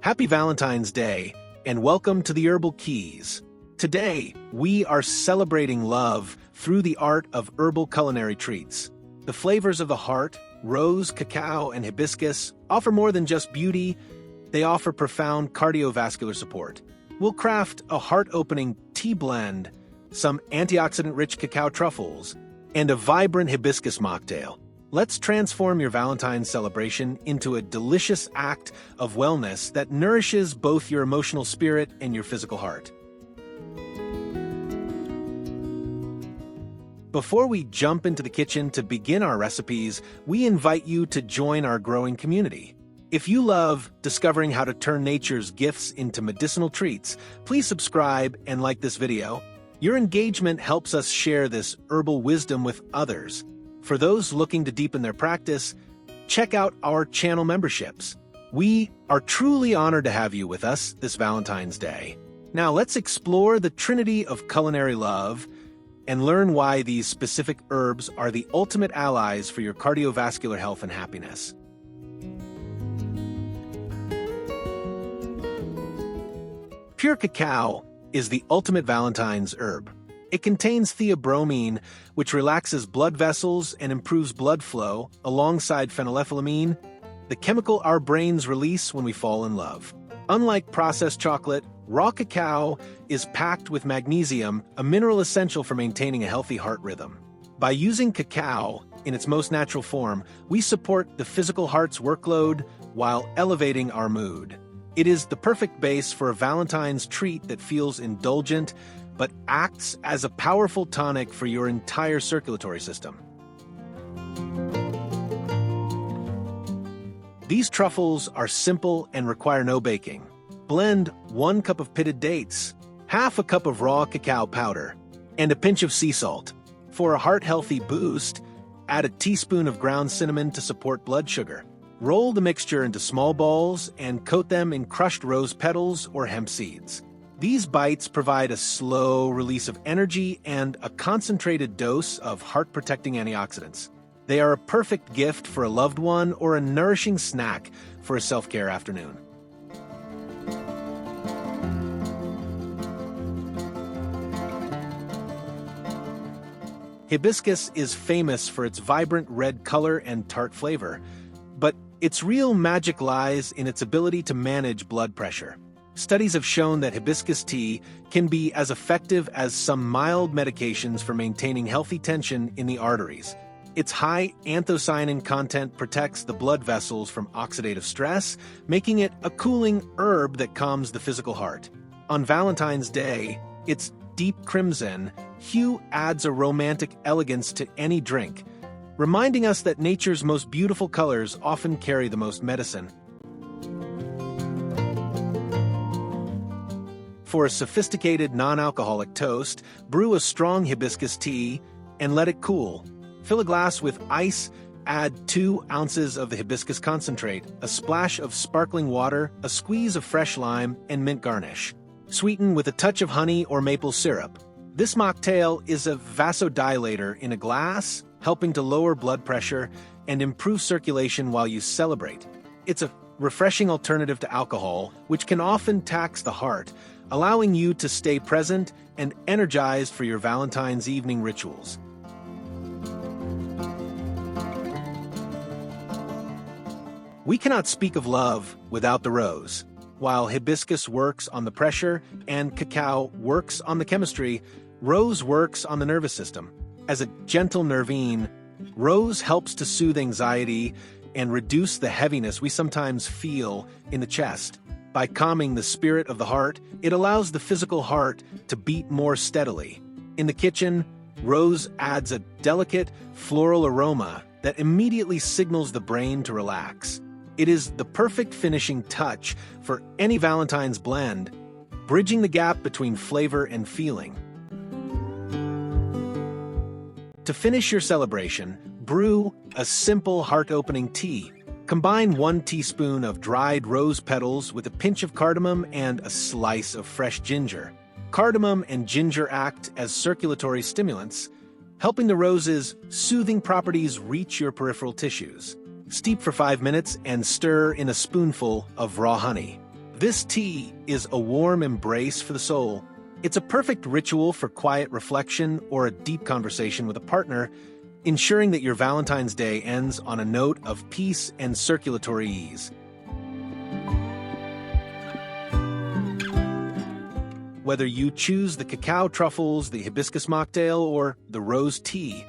Happy Valentine's Day, and welcome to the Herbal Keys. Today, we are celebrating love through the art of herbal culinary treats. The flavors of the heart, rose, cacao, and hibiscus, offer more than just beauty. They offer profound cardiovascular support. We'll craft a heart-opening tea blend, some antioxidant-rich cacao truffles, and a vibrant hibiscus mocktail. Let's transform your Valentine's celebration into a delicious act of wellness that nourishes both your emotional spirit and your physical heart. Before we jump into the kitchen to begin our recipes, we invite you to join our growing community. If you love discovering how to turn nature's gifts into medicinal treats, please subscribe and like this video. Your engagement helps us share this herbal wisdom with others. For those looking to deepen their practice, check out our channel memberships. We are truly honored to have you with us this Valentine's Day. Now let's explore the trinity of culinary love and learn why these specific herbs are the ultimate allies for your cardiovascular health and happiness. Pure cacao is the ultimate Valentine's herb. It contains theobromine, which relaxes blood vessels and improves blood flow, alongside phenylethylamine, the chemical our brains release when we fall in love. Unlike processed chocolate, raw cacao is packed with magnesium, a mineral essential for maintaining a healthy heart rhythm. By using cacao in its most natural form, we support the physical heart's workload while elevating our mood. It is the perfect base for a Valentine's treat that feels indulgent, but acts as a powerful tonic for your entire circulatory system. These truffles are simple and require no baking. Blend 1 cup of pitted dates, half a cup of raw cacao powder, and a pinch of sea salt. For a heart-healthy boost, add a teaspoon of ground cinnamon to support blood sugar. Roll the mixture into small balls and coat them in crushed rose petals or hemp seeds. These bites provide a slow release of energy and a concentrated dose of heart-protecting antioxidants. They are a perfect gift for a loved one or a nourishing snack for a self-care afternoon. Hibiscus is famous for its vibrant red color and tart flavor, but its real magic lies in its ability to manage blood pressure. Studies have shown that hibiscus tea can be as effective as some mild medications for maintaining healthy tension in the arteries. Its high anthocyanin content protects the blood vessels from oxidative stress, making it a cooling herb that calms the physical heart. On Valentine's Day, its deep crimson hue adds a romantic elegance to any drink, reminding us that nature's most beautiful colors often carry the most medicine. For a sophisticated non-alcoholic toast, brew a strong hibiscus tea and let it cool. Fill a glass with ice, add 2 ounces of the hibiscus concentrate, a splash of sparkling water, a squeeze of fresh lime, and mint garnish. Sweeten with a touch of honey or maple syrup. This mocktail is a vasodilator in a glass, helping to lower blood pressure and improve circulation while you celebrate. It's a refreshing alternative to alcohol, which can often tax the heart, allowing you to stay present and energized for your Valentine's evening rituals. We cannot speak of love without the rose. While hibiscus works on the pressure and cacao works on the chemistry, rose works on the nervous system. As a gentle Nervine, rose helps to soothe anxiety and reduce the heaviness we sometimes feel in the chest. By calming the spirit of the heart, it allows the physical heart to beat more steadily. In the kitchen, rose adds a delicate floral aroma that immediately signals the brain to relax. It is the perfect finishing touch for any Valentine's blend, bridging the gap between flavor and feeling. To finish your celebration, brew a simple heart-opening tea. Combine 1 teaspoon of dried rose petals with a pinch of cardamom and a slice of fresh ginger. Cardamom and ginger act as circulatory stimulants, helping the rose's soothing properties reach your peripheral tissues. Steep for 5 minutes and stir in a spoonful of raw honey. This tea is a warm embrace for the soul. It's a perfect ritual for quiet reflection or a deep conversation with a partner, ensuring that your Valentine's Day ends on a note of peace and circulatory ease. Whether you choose the Cacao Truffles, the Hibiscus Mocktail, or the Rose Tea,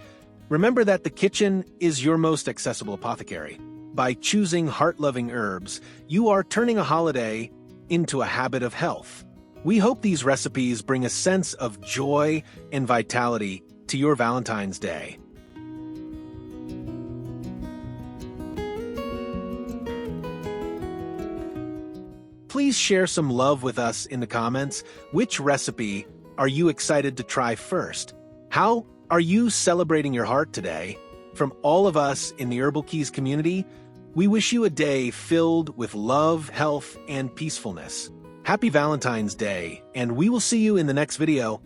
remember that the kitchen is your most accessible apothecary. By choosing heart-loving herbs, you are turning a holiday into a habit of health. We hope these recipes bring a sense of joy and vitality to your Valentine's Day. Please share some love with us in the comments. Which recipe are you excited to try first? How are you celebrating your heart today? From all of us in the Herbal Keys community, we wish you a day filled with love, health, and peacefulness. Happy Valentine's Day, and we will see you in the next video.